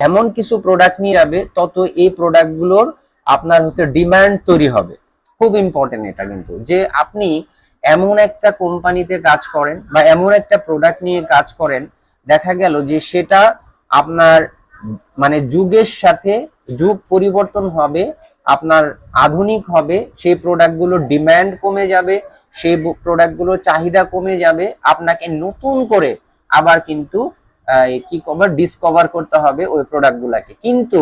এমন কিছু প্রোডাক্ট নিয়ে যাবে, তত এই প্রোডাক্টগুলোর আপনার হচ্ছে ডিমান্ড তৈরি হবে। খুব ইম্পর্টেন্ট এটা কিন্তু, যে আপনি এমন একটা কোম্পানিতে কাজ করেন বা এমন একটা প্রোডাক্ট নিয়ে কাজ করেন, দেখা গেল যে সেটা আপনার মানে যুগের সাথে যুগ পরিবর্তন হবে, আপনার আধুনিক হবে, সেই প্রোডাক্টগুলোর ডিমান্ড কমে যাবে, সেই প্রোডাক্টগুলোর চাহিদা কমে যাবে, আপনাকে নতুন করে আবার কিন্তু কি কভার ডিসকভার করতে হবে ওই প্রোডাক্ট গুলাকে। কিন্তু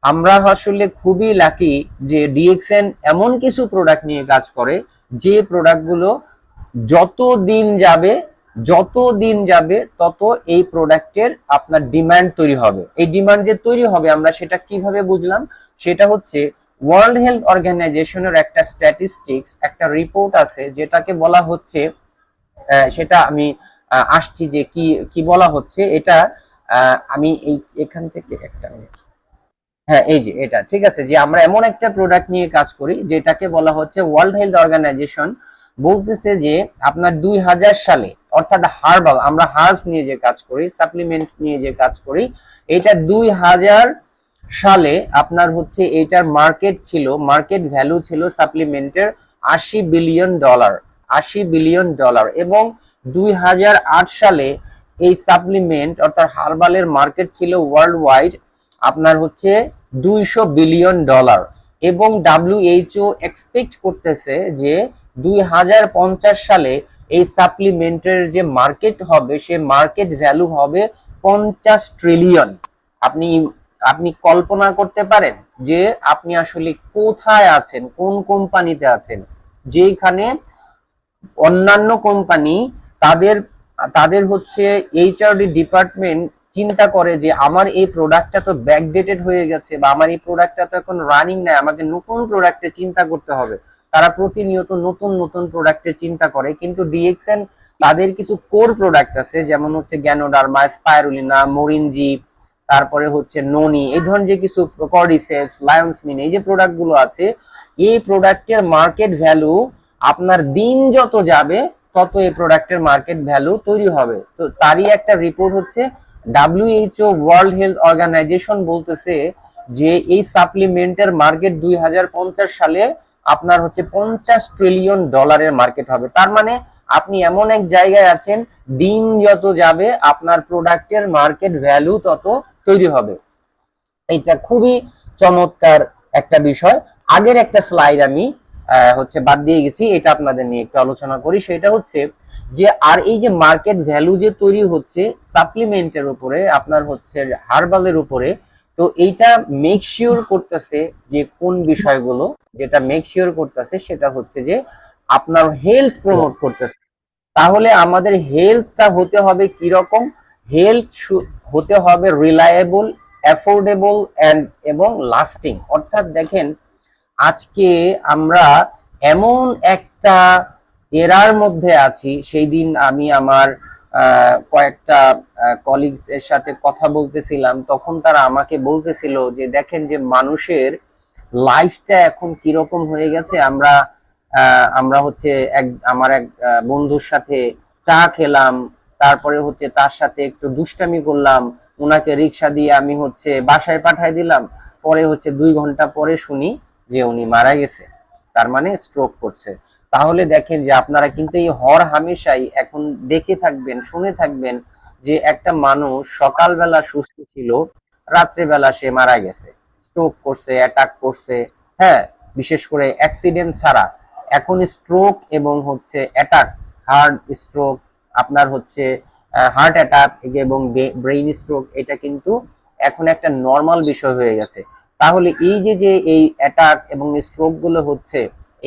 আমরা আসলে খুবই লাকি যে ডিএক্সএন এমন কিছু প্রোডাক্ট নিয়ে কাজ করে, যে প্রোডাক্ট গুলো যত দিন যাবে যত দিন যাবে তত এই প্রোডাক্টের আপনার ডিমান্ড তৈরি হবে। এই ডিমান্ড যে তৈরি হবে আমরা সেটা কিভাবে বুঝলাম, সেটা হচ্ছে ওয়ার্ল্ড হেলথ অর্গানাইজেশনের একটা স্ট্যাটিস্টিক্স, একটা রিপোর্ট আছে যেটাকে বলা হচ্ছে, সেটা আমি আসছি যে কি কি বলা হচ্ছে এটা। আমি এই এখান থেকে একটা মিনিট। হ্যাঁ, এই যে এটা ঠিক আছে, যে আমরা এমন একটা প্রোডাক্ট নিয়ে কাজ করি যেটাকে বলা হচ্ছে ওয়ার্ল্ড হেলথ অর্গানাইজেশন বলতেছে যে আপনার 2000 সালে, অর্থাৎ হার্বাল, আমরা হার্বস নিয়ে যে কাজ করি, সাপ্লিমেন্ট নিয়ে যে কাজ করি, এটা 2000 সালে আপনার হচ্ছে এটার মার্কেট ছিল, মার্কেট ভ্যালু ছিল সাপ্লিমেন্টের $80 বিলিয়ন, $80 বিলিয়ন। এবং 2008 সালে এই সাপ্লিমেন্ট অর্থাৎ হার্বালের মার্কেট ছিল ওয়ার্ল্ড ওয়াইড আপনার হচ্ছে $200 বিলিয়ন। এবং ডাব্লিউএইচও এক্সপেক্ট করতেছে যে 2050 সালে এই সাপ্লিমেন্টের যে মার্কেট হবে সে মার্কেট ভ্যালু হবে 50 ট্রিলিয়ন। আপনি আপনি কল্পনা করতে পারেন যে আপনি আসলে কোথায় আছেন, কোন কোম্পানিতে আছেন, যেখানে অন্যান্য কোম্পানি তাদের তাদের হচ্ছে এইচআরডি ডিপার্টমেন্ট চিন্তা করে যে আমার এই প্রোডাক্টটা তো ব্যাকডেটেড হয়ে গেছে বা আমার এই প্রোডাক্টটা তো এখন রানিং নাই, আমাকে নতুন প্রোডাক্টের চিন্তা করতে হবে। তারা প্রতিনিয়ত নতুন নতুন প্রোডাক্টের চিন্তা করে, কিন্তু ডিএক্সএন তাদের কিছু কোর প্রোডাক্ট আছে, যেমন হচ্ছে গ্যানোডার্মা, স্পাইরুলিনা, মোরিনজি, তারপরে হচ্ছে ননি, এই ধরনের যে কিছু কর্ডিসেপস, লায়ন্সমিন, এই যে প্রোডাক্ট গুলো আছে, এই প্রোডাক্টের মার্কেট ভ্যালু আপনার দিন যত যাবে তত এই প্রোডাক্টের মার্কেট ভ্যালু তৈরি হবে। তো তারই একটা রিপোর্ট হচ্ছে, ডাব্লিউএইচও ওয়ার্ল্ড হেলথ অর্গানাইজেশন বলতেছে যে এই সাপ্লিমেন্টের মার্কেট 2050 সালে আপনার হচ্ছে $50 ট্রিলিয়ন মার্কেট হবে। তার মানে আপনি এমন এক জায়গায় আছেন, দিন যত যাবে আপনার প্রোডাক্টের মার্কেট ভ্যালু তত তৈরি হবে। এটা খুবই চমৎকার একটা বিষয়। আগের একটা স্লাইড আমি হচ্ছে বাদ দিয়ে গেছি, এটা আপনাদের নিয়ে একটু আলোচনা করি। সেটা হচ্ছে যে আর এই যে মার্কেট ভ্যালু যে তৈরি হচ্ছে সাপ্লিমেন্টের উপরে, আপনার হচ্ছে হার্বালের উপরে, তো এইটা মেক শিওর করতেছে যে কোন বিষয়গুলো, যেটা মেক শিওর করতেছে সেটা হচ্ছে যে আপনার হেলথ প্রমোট করতেছে। তাহলে আমাদের হেলথটা হতে হবে কি রকম? হেলথ হতে হবে রিলায়েবল, অ্যাফোর্ডেবল এন্ড এবং লাস্টিং। অর্থাৎ দেখেন, আজকে আমরা এমন একটা এরার মধ্যে আছি। সেই দিন আমি আমার কয়েকটা কলিগস এর সাথে কথা বলতেছিলাম, তখন তারা আমাকে বলতেছিল যে দেখেন যে মানুষের লাইফটা এখন কিরকম হয়ে গেছে। আমরা হচ্ছে আমার এক বন্ধুর সাথে চা খেলাম, তারপরে হচ্ছে তার সাথে একটু দুষ্টামি করলাম, ওনাকে রিক্সা দিয়ে আমি হচ্ছে বাসায় পাঠাই দিলাম, পরে হচ্ছে 2 ঘন্টা পরে শুনি যে উনি মারা গেছে, তার মানে স্ট্রোক করছে। তাহলে দেখেন যে আপনারা কিন্তু এই হর হামেশাই এখন দেখে থাকবেন, শুনে থাকবেন যে একটা মানুষ সকালবেলা সুস্থ ছিল, রাত্রেবেলা সে মারা গেছে, স্ট্রোক করছে, অ্যাটাক করছে। হ্যাঁ, বিশেষ করে অ্যাক্সিডেন্ট ছাড়া এখন স্ট্রোক এবং হচ্ছে অ্যাটাক, হার্ট স্ট্রোক, আপনার হচ্ছে হার্ট অ্যাটাক এবং ব্রেইন স্ট্রোক, এটা কিন্তু এখন একটা নর্মাল বিষয় হয়ে গেছে। তাহলে এই যে যে এই অ্যাটাক এবং স্ট্রোক গুলো হচ্ছে,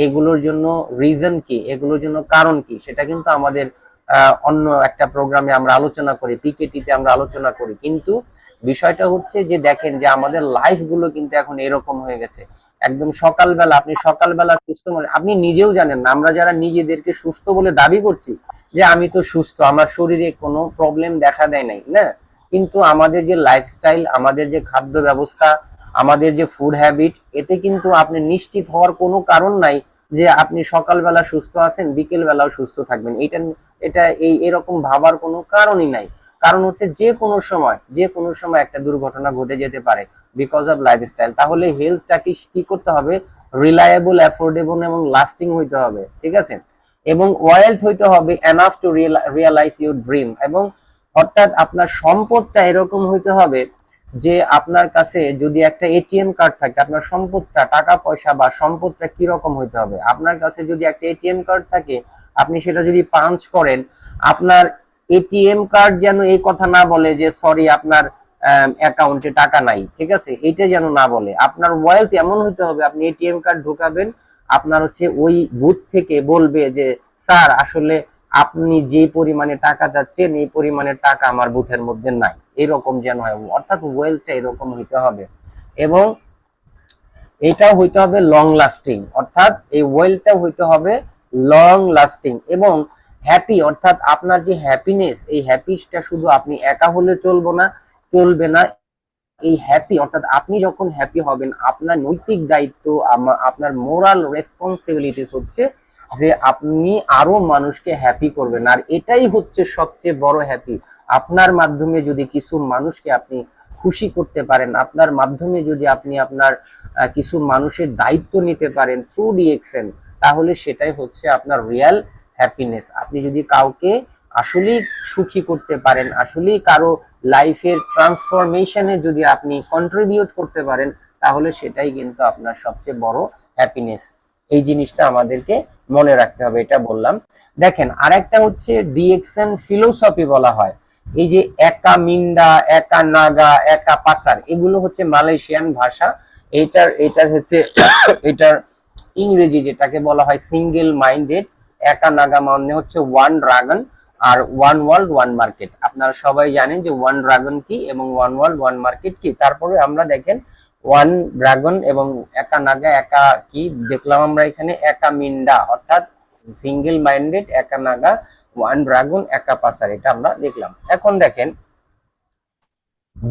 এগুলোর জন্য রিজন কি, এগুলোর জন্য কারণ কি, সেটা কিন্তু আমাদের অন্য একটা প্রোগ্রামে আমরা আলোচনা করি, পিকেটিতে আমরা আলোচনা করি। কিন্তু বিষয়টা হচ্ছে যে দেখেন যে আমাদের লাইফ গুলো কিন্তু এখন এরকম হয়ে গেছে। একদম সকালবেলা, আপনি সকালবেলা সুস্থ মানে আপনি নিজেও জানেন না, আমরা যারা নিজেদেরকে সুস্থ বলে দাবি করছি যে আমি তো সুস্থ, আমার শরীরে কোনো প্রবলেম দেখা দেয় নাই না, কিন্তু আমাদের যে লাইফস্টাইল, আমাদের যে খাদ্য ব্যবস্থা, আমাদের যে ফুড হ্যাবিট, এতে কিন্তু আপনি নিশ্চিত হওয়ার কোনো কারণ নাই যে আপনি সকালবেলা সুস্থ আছেন বিকেল বেলাও সুস্থ থাকবেন। এটা এটা এই এরকম ভাবার কোনো কারণই নাই। কারণ হচ্ছে যে কোনো সময় একটা দুর্ঘটনা ঘটে যেতে পারে বিকজ অফ লাইফস্টাইল। তাহলে হেলথটা কি করতে হবে, রিলায়েবল, অ্যাফোর্ডেবল এবং লাস্টিং হইতে হবে, ঠিক আছে। এবং ওয়েলথ হইতে হবে enough to realise your dream, এবং অর্থাৎ আপনার সম্পদটা এরকম হইতে হবে যে আপনার কাছে যদি একটা এটিএম কার্ড থাকে, আপনার সম্পদটা, টাকা পয়সা বা সম্পদটা কি রকম হইতে হবে, আপনার কাছে যদি একটা এটিএম কার্ড থাকে, আপনি সেটা যদি পাঞ্চ করেন, আপনার এটিএম কার্ড যেন এই কথা না বলে যে সরি আপনার অ্যাকাউন্টে টাকা নাই, ঠিক আছে, এটা যেন না বলে। আপনার ওয়েলথ এমন হইতে হবে, আপনি এটিএম কার্ড ঢোকাবেন, আপনার হচ্ছে ওই বুথ থেকে বলবে যে স্যার আসলে আপনি যে পরিমাণে টাকা যাচ্ছেন এই পরিমাণে টাকা আমার বুথের মধ্যে নাই, এরকম যেন হয়। অর্থাৎ ওয়েলথটা এরকম হইতে হবে, এবং এটাও হইতে হবে লং লাস্টিং, অর্থাৎ এই ওয়েলথটা হইতে হবে লং লাস্টিং। এবং হ্যাপি, অর্থাৎ আপনার যে হ্যাপিনেস, এই হ্যাপিটা শুধু আপনি একা হলে চলবে না। এই হ্যাপি, অর্থাৎ আপনি যখন হ্যাপি হবেন, আপনার নৈতিক দায়িত্ব, আপনার মোরাল রেসপন্সিবিলিটিস হচ্ছে যে আপনি আরো মানুষকে হ্যাপি করবেন। আর এটাই হচ্ছে সবচেয়ে বড় হ্যাপি। আপনার মাধ্যমে যদি কিছু মানুষকে আপনি খুশি করতে পারেন, আপনার মাধ্যমে যদি আপনি আপনার কিছু মানুষের দায়িত্ব নিতে পারেন থ্রু ডিএক্সএন, তাহলে সেটাই হচ্ছে আপনার রিয়েল হ্যাপিনেস। আপনি যদি কাউকে আসলেই সুখী করতে পারেন, আসলেই কারো লাইফের ট্রান্সফরমেশনে যদি আপনি কন্ট্রিবিউট করতে পারেন, তাহলে সেটাই কিন্তু আপনার সবচেয়ে বড় হ্যাপিনেস। এই জিনিসটা আমাদেরকে মনে রাখতে হবে, এটা বললাম। দেখেন, আরেকটা হচ্ছে ডিএক্সএন ফিলোসফি বলা হয়। এই যে একা মিন্ডা, একা নাগা, একা পাসার, এগুলো হচ্ছে মালয়েশিয়ান ভাষা। এটার হচ্ছে এটার ইংরেজি যেটাকে বলা হয় সিঙ্গেল মাইন্ডেড। একা নাগা মানে হচ্ছে ওয়ান ড্রাগন, আর ওয়ান ওয়ার্ল্ড ওয়ান মার্কেট। আপনারা সবাই জানেন যে ওয়ান ড্রাগন কি এবং ওয়ান ওয়ার্ল্ড ওয়ান মার্কেট কি। তারপরে আমরা দেখেন ওয়ান ড্রাগন এবং একা নাগা, একা কি দেখলাম আমরা এখানে, একা মিন্ডা অর্থাৎ সিঙ্গেল মাইন্ডেড, একা নাগা, ওয়ান ড্রাগন, একা পাসার, এটা আমরা দেখলাম। এখন দেখেন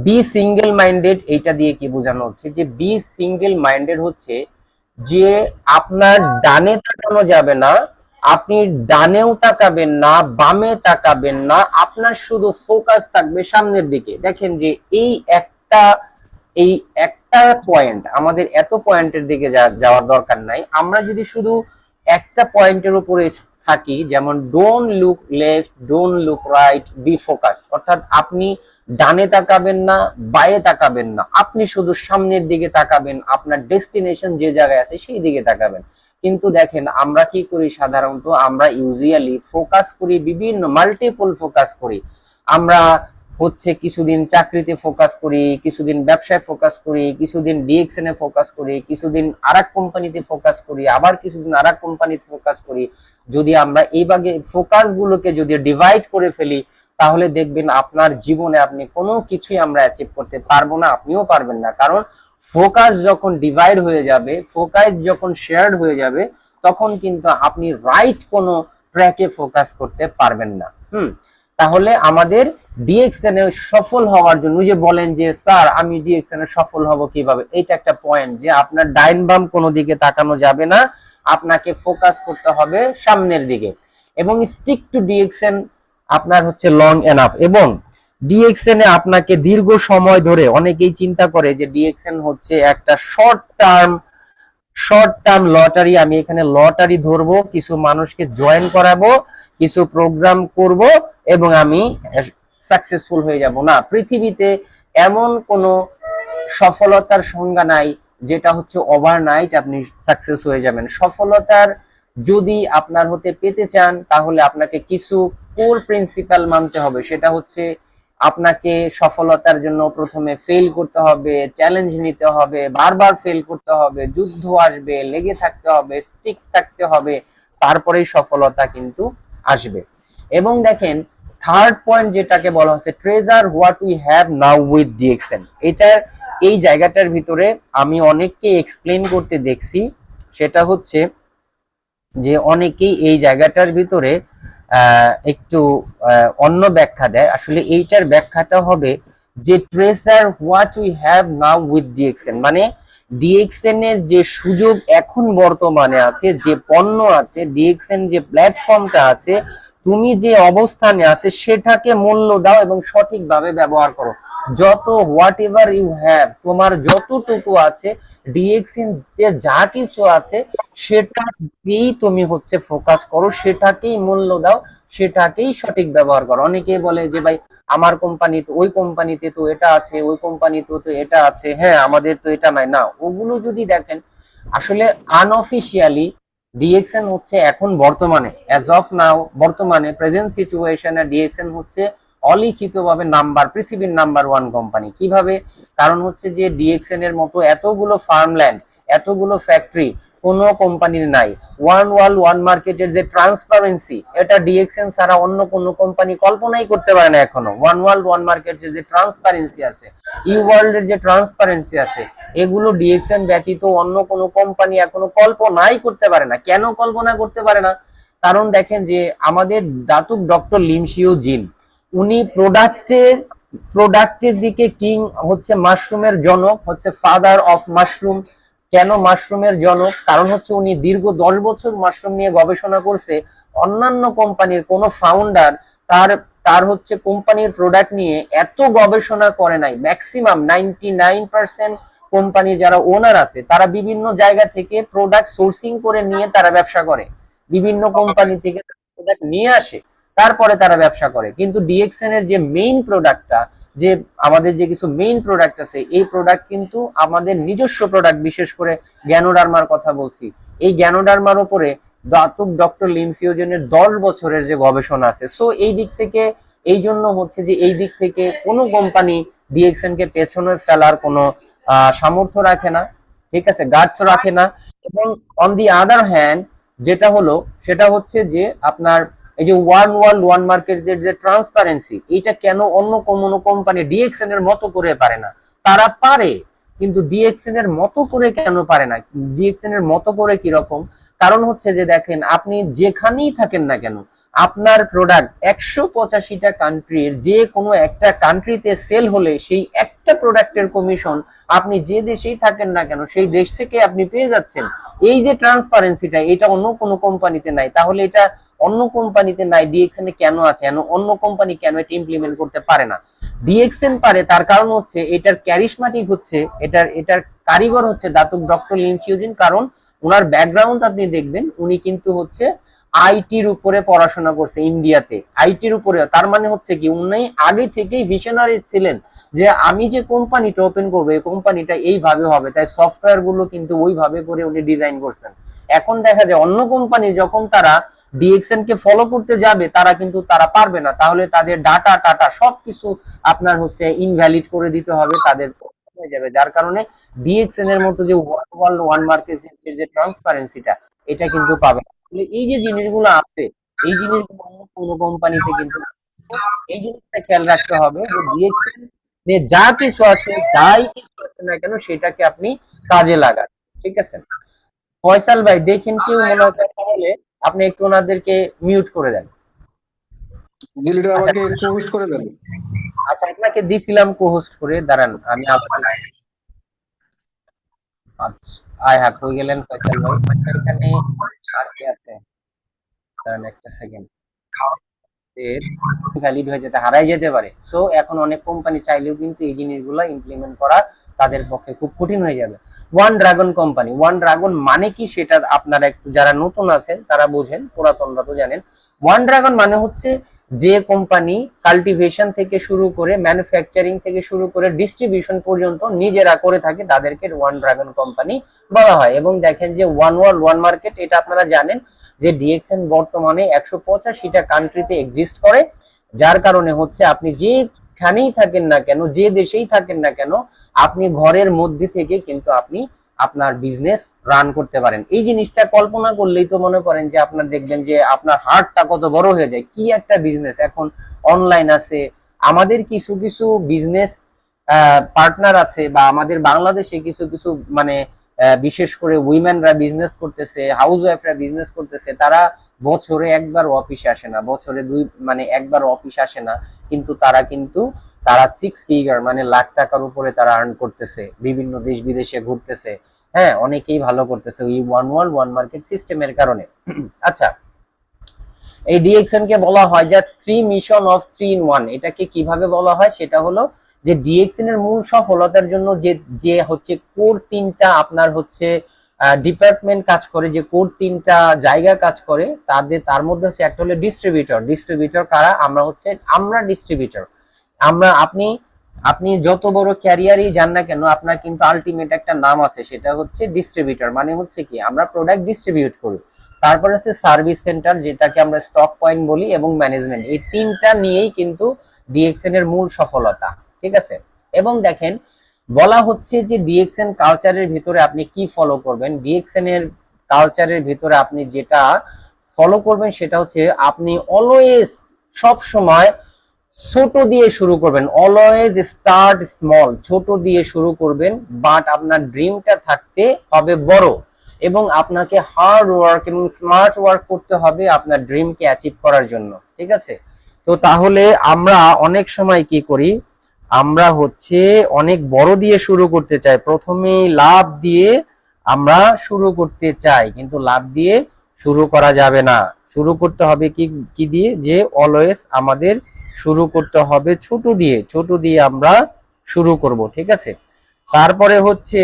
বি সিঙ্গেল মাইন্ডেড, এইটা দিয়ে কি বোঝানো হচ্ছে, যে বি সিঙ্গেল মাইন্ডেড হচ্ছে যে আপনার ডানে তাকানো যাবে না, আপনি ডানেও তাকাবেন না, বামে তাকাবেন না, আপনার শুধু ফোকাস থাকবে সামনের দিকে। দেখেন যে এই একটা পয়েন্ট, আমাদের এত পয়েন্টের দিকে যাওয়ার দরকার নাই। আমরা যদি শুধু একটা পয়েন্টের উপরে থাকি, যেমন don't look left, don't look right, B focused, অর্থাৎ আপনি ডানে তাকাবেন না, বায়ে তাকাবেন না, আপনি শুধু সামনের দিকে তাকাবেন, আপনার ডেস্টিনেশন যে জায়গায় আছে সেই দিকে তাকাবেন। কিন্তু দেখেন আমরা কি করি, সাধারণত আমরা ইউজুয়ালি ফোকাস করি, বিভিন্ন মাল্টিপল ফোকাস করি। আমরা হচ্ছে কিছুদিন চাকরিতে ফোকাস করি, কিছুদিন ব্যবসায় ফোকাস করি, কিছুদিন ডিএক্সএন এ ফোকাস করি, কিছুদিন আরেক কোম্পানিতে ফোকাস করি, আবার কিছুদিন আরেক কোম্পানিতে ফোকাস করি। যদি আমরা এইভাবে ফোকাস গুলোকে যদি ডিভাইড করে ফেলি, তাহলে দেখবেন আপনার জীবনে আপনি কোনো কিছুই আমরা অ্যাচিভ করতে পারবো না, আপনিও পারবেন না। কারণ ফোকাস যখন ডিভাইড হয়ে যাবে, ফোকাস যখন শেয়ার্ড হয়ে যাবে, তখন কিন্তু আপনি রাইট কোনো ট্র্যাকে ফোকাস করতে পারবেন না। তাহলে আমাদের ডিএক্সএন এ সফল হওয়ার জন্য, যে বলেন যে স্যার আমি ডিএক্সএন এ সফল হব কিভাবে, এইটা একটা পয়েন্ট, যে আপনার ডাইন বাম কোনো দিকে তাকানো যাবে না, আপনাকে ফোকাস করতে হবে সামনের দিকে। এবং স্টিক টু ডিএক্সএন আপনার হচ্ছে লং এনাফ। এবং ডিএক্সএন এ আপনাকে দীর্ঘ সময় ধরে, অনেকেই চিন্তা করে যে ডিএক্সএন হচ্ছে একটা শর্ট টার্ম লটারি, আমি এখানে লটারি ধরবো, কিছু মানুষকে জয়েন করাবো, কিছু প্রোগ্রাম করব এবং আমি সাকসেসফুল হয়ে যাব। না, পৃথিবীতে এমন কোনো সফলতার সংজ্ঞা নাই যেটা হচ্ছে ওভারনাইট আপনি সাকসেস হয়ে যাবেন। সফলতার যদি আপনার হতে পেতে চান, তাহলে আপনাকে কিছু কোর প্রিন্সিপাল মানতে হবে। সেটা হচ্ছে আপনাকে সফলতার জন্য প্রথমে ফেল করতে হবে, চ্যালেঞ্জ নিতে হবে, বারবার ফেল করতে হবে, যুদ্ধ আসবে, লেগে থাকতে হবে, স্টিক থাকতে হবে, তারপরেই সফলতা কিন্তু আসবে। এবং দেখেন থার্ড পয়েন্ট যেটাকে বলা হচ্ছে treasure what we have now with DXN. এটার এই জায়গাটার ভিতরে আমি অনেককে এক্সপ্লেন করতে দেখছি, সেটা হচ্ছে যে অনেকেই এই জায়গাটার ভিতরে একটু অন্য ব্যাখ্যা দেয়। আসলে এইটার ব্যাখ্যাটা হবে যে treasure what we have now with DXN, মানে ডিএক্সএন এর যে সুযোগ এখন বর্তমানে আছে, যে পণ্য আছে, ডিএক্সএন যে প্ল্যাটফর্মটা আছে, তুমি যে অবস্থানে আছে সেটাকে মূল্য দাও এবং সঠিকভাবে ব্যবহার করো। যত হোয়াট এভার ইউ হ্যাভ, তোমার যতটুকু আছে, ডিএক্সএন যা কিছু আছে সেটাকেই তুমি হচ্ছে ফোকাস করো, সেটাকেই মূল্য দাও, সেটাকেই সঠিক ব্যবহার করো। অনেকেই বলে যে ভাই আমার কোম্পানিতে, ওই কোম্পানিতে তো এটা আছে, ওই কোম্পানিতে তো এটা আছে, হ্যাঁ আমাদের তো এটা নাই। না, ওগুলো যদি দেখেন আসলে আনঅফিশিয়ালি ডিএক্সএন হচ্ছে এখন বর্তমানে অ্যাজ অফ নাও, বর্তমানে প্রেজেন্ট সিচুয়েশনে ডিএক্সএন হচ্ছে অলিখিতভাবে পৃথিবীর নাম্বার ওয়ান কোম্পানি। কিভাবে? কারণ হচ্ছে যে ডিএক্সএন এর মতো এতগুলো ফার্মল্যান্ড, এতগুলো ফ্যাক্টরি কোনো কোম্পানির নাই। ওয়ান ওয়ার্ল্ড ওয়ান মার্কেটের যে ট্রান্সপারেন্সি, এটা ডিএক্সএন ছাড়া অন্য কোনো কোম্পানি কল্পনাই করতে পারে না এখনো। ওয়ান ওয়ার্ল্ড ওয়ান মার্কেটের যে ট্রান্সপারেন্সি আছে, ইউ ওয়ার্ল্ডের যে ট্রান্সপারেন্সি আছে, এগুলো ডিএক্সএন ব্যতীত অন্য কোনো কোম্পানি এখনো কল্পনাই করতে পারে না। কেন কল্পনা করতে পারে না? কারণ দেখেন যে আমাদের দাতুক ডক্টর লিমশিও জিন, উনি প্রোডাক্টের দিকে কিং, হচ্ছে মাশরুমের জনক, হচ্ছে ফাদার অফ মাশরুম। কেন মাশরুমের জনক? কারণ হচ্ছে উনি দীর্ঘ 10 বছর মাশরুম নিয়ে গবেষণা করছে। অন্যান্য কোম্পানির কোন ফাউন্ডার তার তার হচ্ছে কোম্পানির প্রোডাক্ট নিয়ে এত গবেষণা করে নাই। ম্যাক্সিমাম 99% কোম্পানির যারা ওনার আছে তারা বিভিন্ন জায়গা থেকে প্রোডাক্ট সোর্সিং করে নিয়ে তারা ব্যবসা করে, বিভিন্ন কোম্পানি থেকে প্রোডাক্ট নিয়ে আসে, তারপরে তারা ব্যবসা করে। কিন্তু ডিএক্সএন এর যে মেইন প্রোডাক্টটা, যে আমাদের যে কিছু মেইন প্রোডাক্ট আছে, এই প্রোডাক্ট কিন্তু আমাদের নিজস্ব প্রোডাক্ট। বিশেষ করে গ্যানোডার্মার কথা বলছি, এই গ্যানোডার্মার উপরে দাতুক ডক্টর লিমসিওজেনের 10 বছরের যে গবেষণা আছে। সো এই দিক থেকে, এই জন্য হচ্ছে যে এই দিক থেকে কোনো কোম্পানি ডিএক্সএন কে পেছনে ফেলার কোনো সামর্থ্য রাখে না, ঠিক আছে, গার্ডস রাখে না। এবং অন দি আদার হ্যান্ড যেটা হলো, সেটা হচ্ছে যে আপনার এই যে ওয়ান ওয়ার্ল্ড ওয়ান মার্কেট যে ট্রান্সপারেন্সি, এটা কেন অন্য কোনো কোম্পানি ডিএক্সএন এর মতো করে পারে না? তারা পারে, কিন্তু ডিএক্সএন এর মতো করে কেন পারে না? ডিএক্সএন এর মতো করে কি রকম? কারণ হচ্ছে যে দেখেন, আপনি যেখানেই থাকেন না কেন, আপনার প্রোডাক্ট 185টা কান্ট্রির যে কোনো একটা কান্ট্রিতে সেল হলে সেই একটা প্রোডাক্টের কমিশন আপনি যে দেশেই থাকেন না কেন সেই দেশ থেকে আপনি পেয়ে যাচ্ছেন। এই যে ট্রান্সপারেন্সিটা, এটা অন্য কোনো কোম্পানিতে নাই। তাহলে এটা অন্য কোম্পানিতে নাই, ডিএক্সএন এ কেন আছে? অন্য কোম্পানি কেন এটা ইমপ্লিমেন্ট করতে পারে না? ডিএক্সএন পারে, তার কারণ হচ্ছে এটার ক্যারিশমাটিক হচ্ছে, এটার কারিগর হচ্ছে দাতুক ডক্টর লিমশিওজিন। কারণ ওনার ব্যাকগ্রাউন্ড আপনি দেখবেন, উনি কিন্তু হচ্ছে আইটির উপরে পড়াশোনা করছে ইন্ডিয়াতে, আইটির উপরে। তার মানে হচ্ছে কি, উনি আগে থেকেই ভিশনারি ছিলেন যে আমি যে কোম্পানিটা ওপেন করবো, এই কোম্পানিটা এইভাবে হবে, তাই সফটওয়্যার গুলো কিন্তু ওইভাবে করে উনি ডিজাইন করছেন। এখন দেখা যায় অন্য কোম্পানি যখন তারা ডিএক্সএন কে ফলো করতে যাবে, তারা পারবে না। তাহলে তাদের টাটা সবকিছু আপনার হচ্ছে ইনভ্যালিড করে দিতে হবে, তাদের হয়ে যাবে। যার কারণে ডিএক্সএন এর মতো যে ওয়ান ওয়ার্ল্ড ওয়ান মার্কেটের যে ট্রান্সপারেন্সিটা, এটা কিন্তু পাবে না। এই যে জিনিসগুলো আছে, এই জিনিসগুলো অন্য কোনো কোম্পানিতে কিন্তু না। এই জিনিসটা খেয়াল রাখতে হবে যে ডিএক্সএন যে যা কিছু আছে, যাই কিছু আছে না কেন, সেটাকে আপনি কাজে লাগান। ঠিক আছে? ফয়সাল ভাই দেখেন, কেউ মনে হয় কথা বলে, আপনি একটু ওনাদেরকে মিউট করে দেন। ডিলিটে আচ্ছা, আমাকে কো-হোস্ট করে দেন। আচ্ছা আপনাকে দিছিলাম কো-হোস্ট করে, দাঁড়ান আমি আবার। আচ্ছা, আয় হাত হয়ে গেলেন ফয়সাল ভাই। এখানে আর কি আছে? দাঁড়ান একটা সেকেন্ড। ভ্যালিড হয়ে যেতে, হারাই যেতে পারে। সো এখন অনেক কোম্পানি চাইলেও কিন্তু এই জিনিসগুলো ইমপ্লিমেন্ট করা তাদের পক্ষে খুব কঠিন হয়ে যাবে। One dragon company, one dragon মানে কি সেটা আপনারা একটু যারা নতুন আছেন তারা বোঝেন, পুরাতনরা তো জানেন। ওয়ান ড্রাগন মানে হচ্ছে যে কোম্পানি কাল্টিভেশন থেকে শুরু করে, ম্যানুফ্যাকচারিং থেকে শুরু করে ডিস্ট্রিবিউশন পর্যন্ত নিজেরা করে থাকে, তাদেরকে ওয়ান ড্রাগন কোম্পানি বলা হয়। এবং দেখেন যে ওয়ান ওয়ার্ল্ড ওয়ান মার্কেট, এটা আপনারা জানেন যে ডিএক্সএন বর্তমানে 185টা কান্ট্রিতে এক্সিস্ট করে। যার কারণে হচ্ছে আপনি যেখানেই থাকেন না কেন, যে দেশেই থাকেন না কেন, আপনি ঘরের মধ্যে থেকে কিন্তু আপনি আপনার বিজনেস রান করতে পারেন। এই জিনিসটা কল্পনা করলেই তো মনে করেন যে আপনার দেখবেন যে আপনার হার্টটা কত বড় হয়ে যায়। কি একটা বিজনেস! এখন অনলাইন আছে, আমাদের কিছু কিছু বিজনেস পার্টনার আছে, বা আমাদের বাংলাদেশে কিছু কিছু মানে বিশেষ করে উইমেনরা বিজনেস করতেছে, হাউস ওয়াইফরা বিজনেস করতেছে, তারা বছরে একবার অফিসে আসে না, বছরে একবার অফিস আসে না, কিন্তু তারা 6 ফিগার মানে লাখ টাকার উপরে তারা আর্ন করতেছে, বিভিন্ন দেশ বিদেশে ঘুরতেছে। হ্যাঁ, অনেকেই ভালো করতেছে ওই ওয়ান ওয়ার্ল্ড ওয়ান মার্কেট সিস্টেমের কারণে। আচ্ছা, এই ডিএক্সএন কে বলা হয় যে 3 মিশন অফ 3 ইন 1। এটাকে কিভাবে বলা হয় সেটা হলো যে ডিএক্সএন এর মূল সফলতার জন্য যে যে হচ্ছে কোর তিনটা আপনার হচ্ছে ডিপার্টমেন্ট কাজ করে, যে কোর তিনটা জায়গা কাজ করে, তার মধ্যে হচ্ছে একটা হলো ডিস্ট্রিবিউটর। ডিস্ট্রিবিউটর কারা? আমরা ডিস্ট্রিবিউটর। আমরা আপনি আপনি যত বড় ক্যারিয়ারই যান না কেন, আপনার কিন্তু আলটিমেট একটা নাম আছে, সেটা হচ্ছে ডিস্ট্রিবিউটর। মানে হচ্ছে কি, আমরা প্রোডাক্ট ডিস্ট্রিবিউট করি। তারপর আছে সার্ভিস সেন্টার, যেটাকে আমরা স্টক পয়েন্ট বলি, এবং ম্যানেজমেন্ট। এই তিনটা নিয়েই কিন্তু ডিএক্সএন এর মূল সফলতা, ঠিক আছে। এবং দেখেন, বলা হচ্ছে যে ডিএক্সএন কালচারের ভিতরে আপনি কি ফলো করবেন। ডিএক্সএন এর কালচারের ভিতরে আপনি যেটা ফলো করবেন সেটা হচ্ছে আপনি অলওয়েজ, সব সময় ছোট দিয়ে শুরু করবেন। অলওয়েজ স্টার্ট স্মল, ছোট দিয়ে শুরু করবেন, বাট আপনার ড্রিমটা থাকতে হবে বড়, এবং আপনাকে হার্ড ওয়ার্ক এবং স্মার্ট ওয়ার্ক করতে হবে আপনার ড্রিমকে অ্যাচিভ করার জন্য, ঠিক আছে। তো তাহলে আমরা অনেক সময় কি করি, আমরা হচ্ছে অনেক বড় দিয়ে শুরু করতে চাই, প্রথমে লাভ দিয়ে আমরা শুরু করতে চাই, কিন্তু লাভ দিয়ে শুরু করা যাবে না। শুরু করতে হবে কি কি দিয়ে, যে অলওয়েজ আমাদের শুরু করতে হবে ছোট দিয়ে, ছোট দিয়ে আমরা শুরু করব, ঠিক আছে। তারপরে হচ্ছে,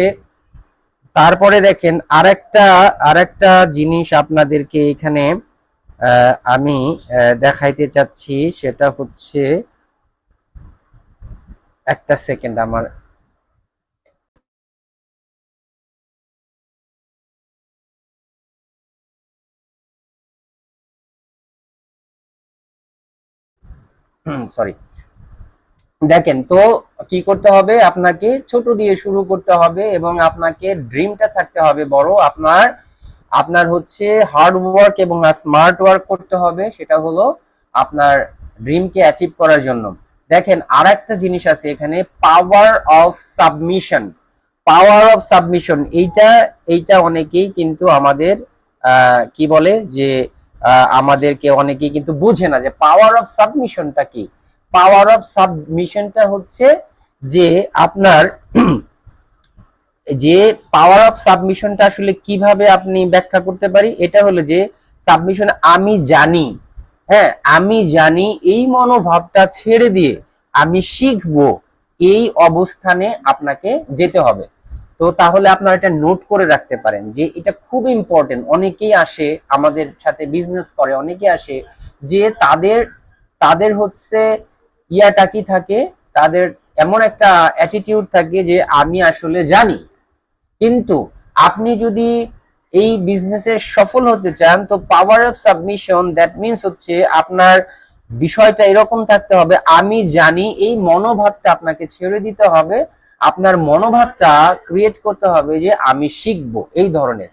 তারপরে দেখেন আরেকটা জিনিস আপনাদেরকে এখানে আমি দেখাইতে চাচ্ছি, সেটা হচ্ছে, একটা সেকেন্ড আমার, সরি। দেখেন তো, কি করতে হবে, আপনাকে ছোট দিয়ে শুরু করতে হবে, এবং আপনাকে ড্রিমটা থাকতে হবে বড়। আপনার আপনার হচ্ছে হার্ড ওয়ার্ক এবং স্মার্ট ওয়ার্ক করতে হবে, সেটা হলো আপনার ড্রিমকে অ্যাচিভ করার জন্য। দেখেন আর একটা জিনিস আছে এখানে, power of submission. Power of submission, এইটা এইটা অনেকেই কিন্তু আমাদের কি বলে যে আমাদেরকে অনেকেই কিন্তু বুঝে না যে পাওয়ার অফ সাবমিশনটা কি। পাওয়ার অফ সাবমিশনটা হচ্ছে যে আপনার যে পাওয়ার অফ সাবমিশনটা আসলে কিভাবে আপনি ব্যাখ্যা করতে পারি, এটা হলো যে সাবমিশন আমি জানি, হ্যাঁ আমি জানি, এই মনোভাবটা ছেড়ে দিয়ে আমি শিখবো, এই অবস্থানে আপনাকে যেতে হবে। তো তাহলে আপনারা এটা নোট করে রাখতে পারেন যে এটা খুব ইম্পর্টেন্ট। অনেকেই আসে আমাদের সাথে বিজনেস করে, অনেকে আসে যে তাদের তাদের হচ্ছে ইয়াটা কি থাকে, তাদের এমন একটা অ্যাটিটিউড থাকে যে আমি আসলে জানি। কিন্তু আপনি যদি এই বিজনেসে সফল হতে চান, তো power of submission that means হচ্ছে আপনার বিষয়টা এরকম থাকতে হবে, আমি জানি, এই মনোভাবটা আপনাকে ছেড়ে দিতে হবে। আপনার মনোভাবটা ক্রিয়েট করতে হবে যে আমি শিখবো, এই ধরনের।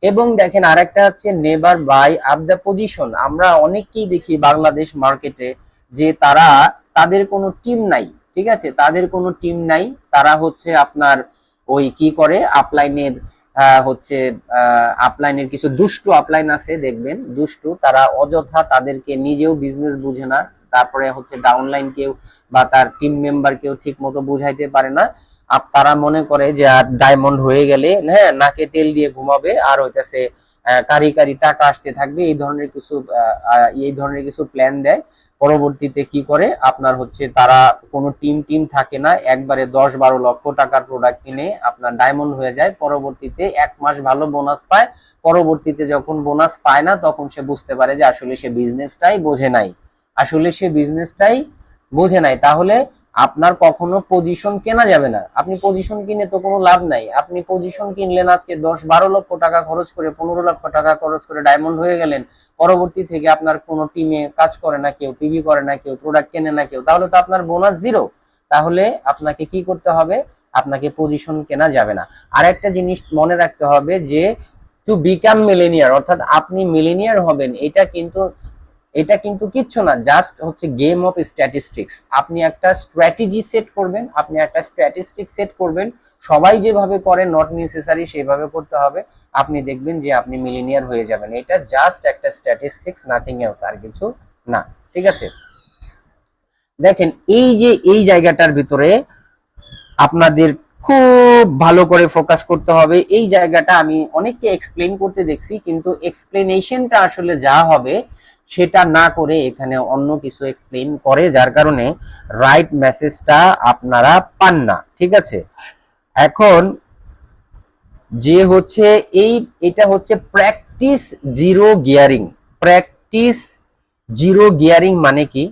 এবং দেখেন আরেকটা হচ্ছে never buy up the position. আমরা অনেককেই দেখি বাংলাদেশ মার্কেটে যে তাদের কোনো টিম নাই, ঠিক আছে, তাদের কোনো টিম নাই। তারা হচ্ছে আপনার ওই কি করে, আপলাইনের হচ্ছে আপলাইনের কিছু দুষ্টু আপলাইন আছে, দেখবেন দুষ্টু, তারা অযথা তাদেরকে নিজেও বিজনেস বুঝে না, তারপরে হচ্ছে ডাউনলাইন কেউ বা তার টিম মেম্বার কেউ ঠিক মতো বুঝাইতে পারে না। তারা মনে করে যে আর ডায়মন্ড হয়ে গেলে হ্যাঁ নাকে তেল দিয়ে ঘুমাবে, আর হইতেছে কারি কারি টাকা আসতে থাকবে, এই ধরনের কিছু প্ল্যান দেয়। পরবর্তীতে কি করে, আপনার হচ্ছে তারা কোনো টিম থাকে না, একবারে 10-12 লক্ষ টাকার প্রোডাক্ট কিনে আপনার ডায়মন্ড হয়ে যায়। পরবর্তীতে 1 মাস ভালো বোনাস পায়, পরবর্তীতে যখন বোনাস পায় না তখন সে বুঝতে পারে যে আসলে সে বিজনেসটাই বোঝে নাই, আসলে সে বিজনেসটাই বোঝে নাই। তাহলে আপনার কখনো পজিশন কেনা যাবে না। আপনি পজিশন কিনে তো কোনো লাভ নাই। আপনি পজিশন কিনলেন আজকে 10-12 লক্ষ টাকা খরচ করে, 15 লক্ষ টাকা খরচ করে ডায়মন্ড হয়ে গেলেন, পরবর্তী থেকে আপনার কোনো টিমে কাজ করে না কেউ, টিভি করে না কেউ, প্রোডাক্ট কেনে না কেউ, তাহলে তো আপনার বোনাস জিরো। তাহলে আপনাকে কি করতে হবে, আপনাকে পজিশন কেনা যাবে না। আর একটা জিনিস মনে রাখতে হবে যে টু বিকাম মিলেনিয়ার, অর্থাৎ আপনি মিলেনিয়ার হবেন, এটা কিন্তু কিচ্ছু না, জাস্ট হচ্ছে গেম অফ স্ট্যাটিস্টিক্স। আপনি একটা স্ট্র্যাটেজি সেট করবেন, আপনি একটা স্ট্যাটিস্টিক সেট করবেন, সবাই যেভাবে করে নট নেসেসারি সেভাবে করতে হবে, আপনি দেখবেন যে আপনি মিলিনিয়ার হয়ে যাবেন। এটা জাস্ট একটা স্ট্যাটিস্টিক্স, নাথিং এলস, আর কিছু না, ঠিক আছে। দেখেন এই যে এই জায়গাটার ভিতরে আপনাদের খুব ভালো করে ফোকাস করতে হবে। এই জায়গাটা আমি অনেককে এক্সপ্লেন করতে দেখছি, কিন্তু এক্সপ্লেনেশনটা আসলে যা হবে সেটা না করে এখানে অন্য কিছু এক্সপ্লেইন করে, যার কারণে রাইট মেসেজটা আপনারা পান না। ঠিক আছে, এখন যে হচ্ছে এটা হচ্ছে practice zero gearing. Practice zero gearing মানে কি?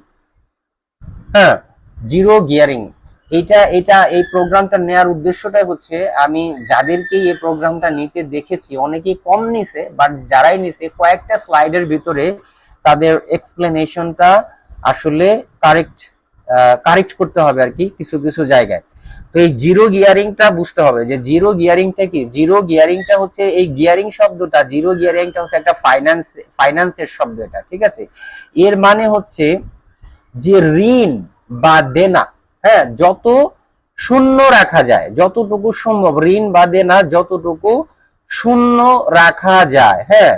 হ্যাঁ, জিরো গিয়ারিং, এই প্রোগ্রামটা নেওয়ার উদ্দেশ্যটাই হচ্ছে, আমি যাদেরকে এই প্রোগ্রামটা নিতে দেখেছি অনেকেই কম নিছে, বাট যারাই নিছে কয়েকটা স্লাইডের ভিতরে তাদের এক্সপ্লেনেশনটা আসলে কারেক্ট করতে হবে আর কি, কিছু কিছু জায়গায়। তো এই জিরো গিয়ারিংটা বুঝতে হবে যে জিরো গিয়ারিংটা কি। জিরো গিয়ারিংটা হচ্ছে, এই গিয়ারিং শব্দটা, জিরো গিয়ারিংটা হচ্ছে একটা ফাইন্যান্সের শব্দ এটা। ঠিক আছে, এর মানে হচ্ছে যে ঋণ বা দেনা, হ্যাঁ, যত শূন্য রাখা যায়, যতটুকু সম্ভব ঋণ বা দেনা যতটুকু শূন্য রাখা যায়, হ্যাঁ,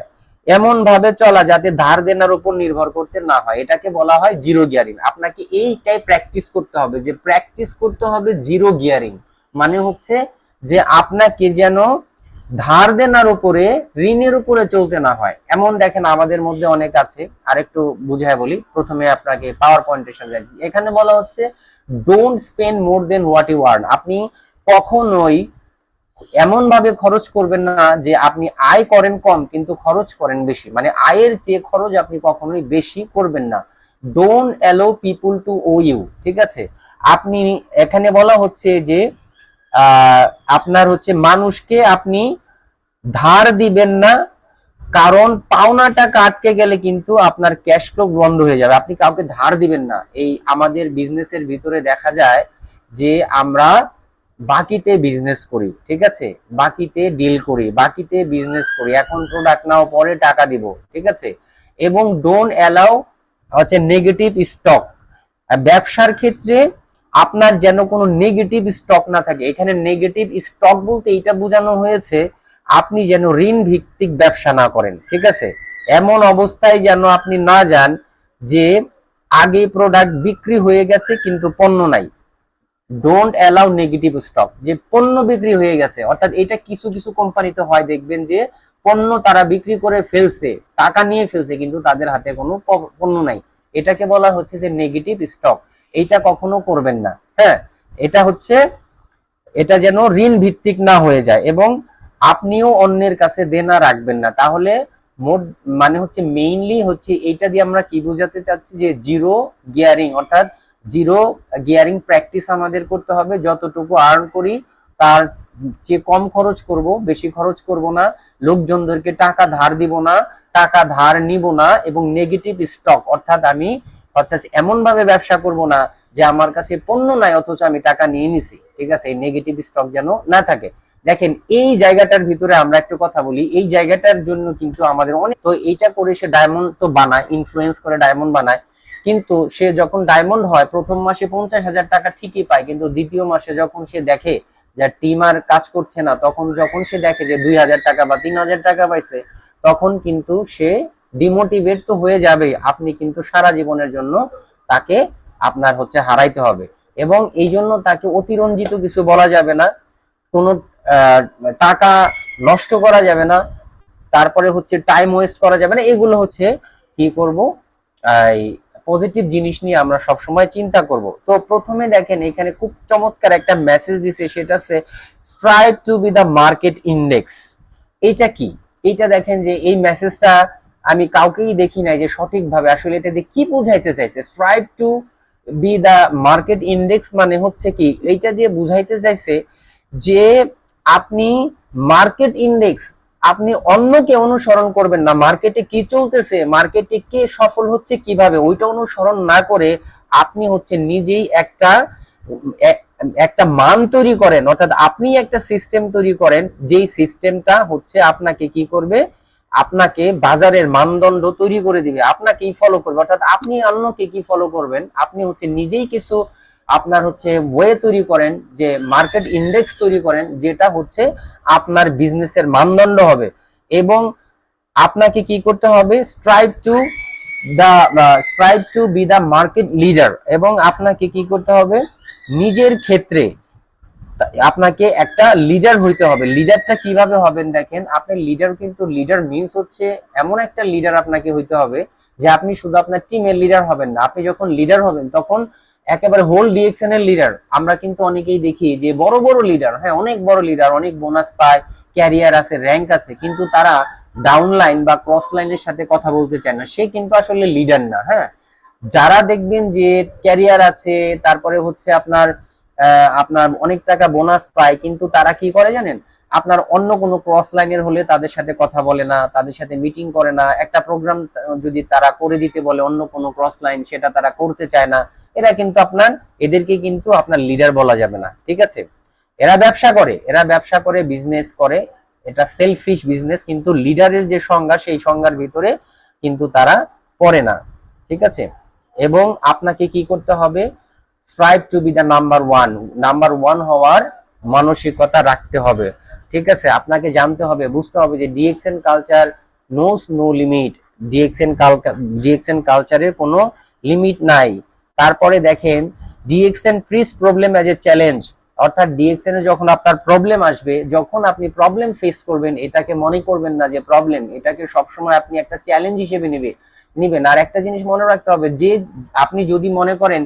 এমন ভাবে চলা যাতে ধার দেনার উপর নির্ভর করতে না হয়, এটাকে বলা হয় জিরো গিয়ারিং। আপনাকে এইটাই প্র্যাকটিস করতে হবে, যে প্র্যাকটিস করতে হবে জিরো গিয়ারিং। মানে হচ্ছে যে আপনাকে যেন ধার দেনার উপরে, ঋণের উপরে চলতে না হয়। এমন দেখেন আমাদের মধ্যে অনেক আছে, আর একটু বুঝায় বলি, প্রথমে আপনাকে পাওয়ার পয়েন্টের সাথে এখানে বলা হচ্ছে don't spend more than what you earn. আপনি কখনোই এমন ভাবে খরচ করবেন না যে আপনি আয় করেন কম কিন্তু খরচ করেন বেশি, মানে আয়ের চেয়ে খরচ আপনি কখনোই বেশি করবেন না। Don't allow people to owe you. ঠিক আছে, আপনি এখানে বলা হচ্ছে যে আপনার হচ্ছে মানুষকে আপনি ধার দিবেন না, কারণ পাওনা টাকা আটকে গেলে কিন্তু আপনার ক্যাশ ফ্লো বন্ধ হয়ে যাবে। আপনি কাউকে ধার দিবেন না। এই আমাদের বিজনেসের ভিতরে দেখা যায় যে আমরা বাকিতে বিজনেস করি, ঠিক আছে, বাকিতে ডিল করি, বাকিতে বিজনেস করি, এখন প্রোডাক্ট নাও পরে টাকা দিব। ঠিক আছে, এবং ডোন্ট অ্যালাউ হচ্ছে নেগেটিভ স্টক। ব্যবসার ক্ষেত্রে আপনার যেন কোনো নেগেটিভ স্টক না থাকে। এখানে নেগেটিভ স্টক বলতে এটা বোঝানো হয়েছে আপনি যেন ঋণ ভিত্তিক ব্যবসা না করেন। ঠিক আছে, এমন অবস্থায় যেন আপনি না যান যে আগে প্রোডাক্ট বিক্রি হয়ে গেছে কিন্তু পণ্য নাই। ডোন্ট অ্যালাউ নেগেটিভ স্টক, যে পণ্য বিক্রি হয়ে গেছে, অর্থাৎ এটা কিছু কিছু কোম্পানিতে হয়, দেখবেন যে পণ্য তারা বিক্রি করে ফেলছে, টাকা নিয়ে ফেলছে, কিন্তু তাদের হাতে কোনো পণ্য নাই। এটাকে বলা হচ্ছে যে নেগেটিভ স্টক। এইটা কখনো করবেন না। হ্যাঁ, এটা হচ্ছে, এটা যেন ঋণ ভিত্তিক না হয়ে যায়, এবং আপনিও অন্যের কাছে দেনা রাখবেন না। তাহলে মোট মানে হচ্ছে মেইনলি হচ্ছে এইটা দিয়ে আমরা কি বোঝাতে চাচ্ছি, যে জিরো গিয়ারিং, অর্থাৎ জিরো গিয়ারিং প্র্যাকটিস আমাদের করতে হবে। যতটুকু আর্ন করি তার চেয়ে কম খরচ করব, বেশি খরচ করব না, লোকজনদেরকে টাকা ধার দিব না, টাকা ধার নিব না, এবং নেগেটিভ স্টক, অর্থাৎ আমি এমন ভাবে ব্যবসা করব না যে আমার কাছে পণ্য নাই অথচ আমি টাকা নিয়ে নিছি। ঠিক আছে, এই নেগেটিভ স্টক যেন না থাকে। দেখেন এই জায়গাটার ভিতরে আমরা একটু কথা বলি, এই জায়গাটার জন্য কিন্তু আমাদের অনেক, তো এইটা করে সে ডায়মন্ড তো বানায়, ইনফ্লুয়েন্স করে ডায়মন্ড বানায়, কিন্তু সে যখন ডায়মন্ড হয় প্রথম মাসে 50,000 টাকা ঠিকই পায়, কিন্তু দ্বিতীয় মাসে যখন সে দেখে যে টিম আর কাজ করছে না, তখন যখন সে দেখে যে 2,000 টাকা বা 3,000 টাকা পাইছে, তখন কিন্তু সে ডিমোটিভেট তো হয়ে যাবে। আপনি কিন্তু সারা জীবনের জন্য তাকে আপনার হচ্ছে হারাইতে হবে, এবং এই জন্য তাকে অতিরঞ্জিত কিছু বলা যাবে না, কোনো টাকা নষ্ট করা যাবে না, তারপরে হচ্ছে টাইম ওয়েস্ট করা যাবে না। এগুলো হচ্ছে কি করব, এই পজিটিভ জিনিস নিয়ে আমরা সব সময় চিন্তা করব। তো প্রথমে দেখেন এখানে খুব চমৎকার একটা মেসেজ দিছে, সেটা হচ্ছে strive to be the market index. এইটা কি? এইটা দেখেন যে এই মেসেজটা আমি কাউকেই দেখি নাই যে সঠিকভাবে আসলে এটা দিয়ে কি বুঝাইতে চাইছে। Strive to be the market index মানে হচ্ছে কি, এইটা দিয়ে বুঝাইতে চাইছে যে আপনি মার্কেট ইন্ডেক্স, আপনি অন্যকে অনুসরণ করবেন না, মার্কেটে কি চলতেছে, মার্কেটে কে সফল হচ্ছে কিভাবে, ওইটা অনুসরণ না করে আপনি হচ্ছে নিজেই একটা মান তৈরি করেন, অর্থাৎ আপনি একটা সিস্টেম তৈরি করেন, যেই সিস্টেমটা হচ্ছে আপনাকে কি করবে, আপনাকে বাজারের মানদণ্ড তৈরি করে দিবে, আপনাকেই ফলো করবে। অর্থাৎ আপনি অন্যকে কি ফলো করবেন, আপনি হচ্ছে নিজেই কিছু আপনার হচ্ছে ওয়ে তৈরি করেন, যে মার্কেট ইন্ডেক্স তৈরি করেন, যেটা হচ্ছে আপনার বিজনেসের মানদণ্ড হবে। এবং আপনাকে কি করতে হবে, strive to be the market leader, এবং আপনাকে কি করতে হবে, নিজের ক্ষেত্রে আপনাকে একটা লিডার হইতে হবে। লিডারটা কিভাবে হবেন দেখেন, আপনার লিডার কিন্তু, লিডার মিন্স হচ্ছে এমন একটা লিডার আপনাকে হইতে হবে যে আপনি শুধু আপনার টিমের লিডার হবেন না, আপনি যখন লিডার হবেন তখন একেবারে হোল ডিএক্সএন এর লিডার। আমরা কিন্তু অনেকেই দেখি যে বড় বড় লিডার, হ্যাঁ অনেক বড় লিডার, অনেক বোনাস পায়, ক্যারিয়ার আছে, র্যাঙ্ক আছে, কিন্তু তারা ডাউন লাইন বা ক্রস লাইনের সাথে কথা বলতে চায় না, সে কিন্তু আসলে লিডার না। হ্যাঁ, যারা দেখবেন যে ক্যারিয়ার আছে, তারপরে হচ্ছে আপনার আপনার অনেক টাকা বোনাস পায়, কিন্তু তারা কি করে জানেন, আপনার অন্য কোনো ক্রস লাইনের হলে তাদের সাথে কথা বলে না, তাদের সাথে মিটিং করে না, একটা প্রোগ্রাম যদি তারা করে দিতে বলে অন্য কোনো ক্রস লাইন, সেটা তারা করতে চায় না। এরা কিন্তু আপনার, এদেরকে কিন্তু আপনার লিডার বলা যাবে না, ঠিক আছে? এরা ব্যবসা করে, এরা ব্যবসা করে, বিজনেস করে, এটা সেলফিশ বিজনেস, কিন্তু লিডারের যে সংজ্ঞা সেই সংজ্ঞার ভিতরে কিন্তু তারা পড়ে না, ঠিক আছে? এবং আপনাকে কি করতে হবে, strive to B the number one হওয়ার মানসিকতা রাখতে হবে, ঠিক আছে? আপনাকে জানতে হবে, বুঝতে হবে যে DXN culture knows no limit, DXN কালচারের কোনো লিমিট নাই। তারপরে দেখেন, DXN treats problem as a challenge, অর্থাৎ ডিএক্সএন এ যখন আপনার প্রবলেম আসবে, যখন আপনি প্রবলেম ফেস করবেন, এটাকে মনে করবেন না যে প্রবলেম, এটাকে সবসময় আপনি একটা চ্যালেঞ্জ হিসেবে নিবেন। আর একটা জিনিস মনে রাখতে হবে, যে আপনি যদি মনে করেন